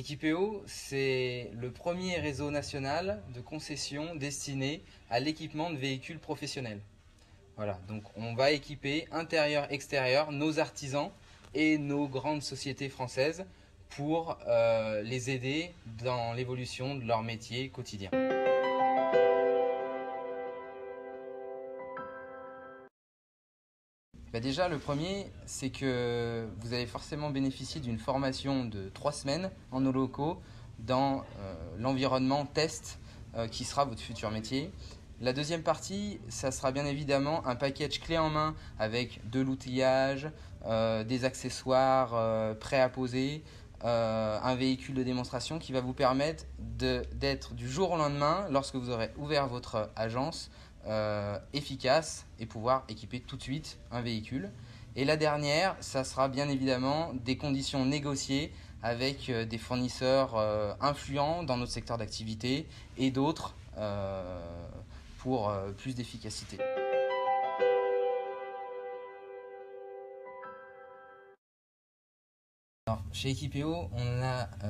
Equipeo, c'est le premier réseau national de concession destiné à l'équipement de véhicules professionnels. Voilà, donc on va équiper intérieur-extérieur nos artisans et nos grandes sociétés françaises pour les aider dans l'évolution de leur métier quotidien. Déjà, le premier, c'est que vous allez forcément bénéficier d'une formation de 3 semaines en nos locaux dans l'environnement test qui sera votre futur métier. La deuxième partie, ça sera bien évidemment un package clé en main avec de l'outillage, des accessoires prêts à poser, un véhicule de démonstration qui va vous permettre d'être du jour au lendemain, lorsque vous aurez ouvert votre agence, efficace et pouvoir équiper tout de suite un véhicule. Et la dernière, ça sera bien évidemment des conditions négociées avec des fournisseurs influents dans notre secteur d'activité et d'autres pour plus d'efficacité. Alors, chez Equipeo, on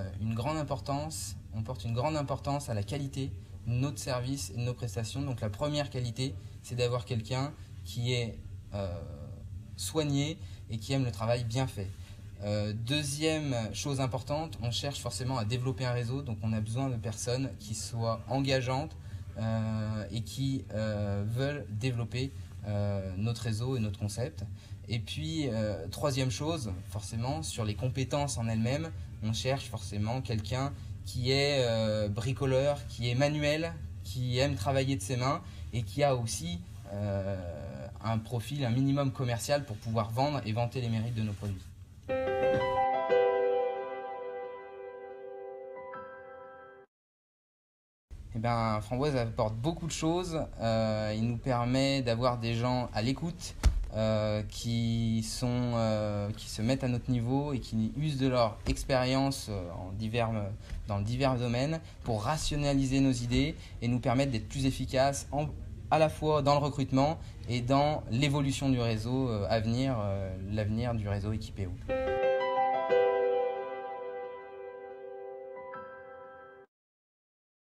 porte une grande importance à la qualité de notre service et de nos prestations. Donc la première qualité, c'est d'avoir quelqu'un qui est soigné et qui aime le travail bien fait. Deuxième chose importante, on cherche forcément à développer un réseau, donc on a besoin de personnes qui soient engageantes et qui veulent développer notre réseau et notre concept. Et puis, troisième chose, forcément, sur les compétences en elles-mêmes, on cherche forcément quelqu'un qui est bricoleur, qui est manuel, qui aime travailler de ses mains et qui a aussi un profil, un minimum commercial pour pouvoir vendre et vanter les mérites de nos produits. Framboise apporte beaucoup de choses. Il nous permet d'avoir des gens à l'écoute qui se mettent à notre niveau et qui usent de leur expérience dans divers domaines pour rationaliser nos idées et nous permettre d'être plus efficaces à la fois dans le recrutement et dans l'évolution du réseau à venir, l'avenir du réseau Equipeo.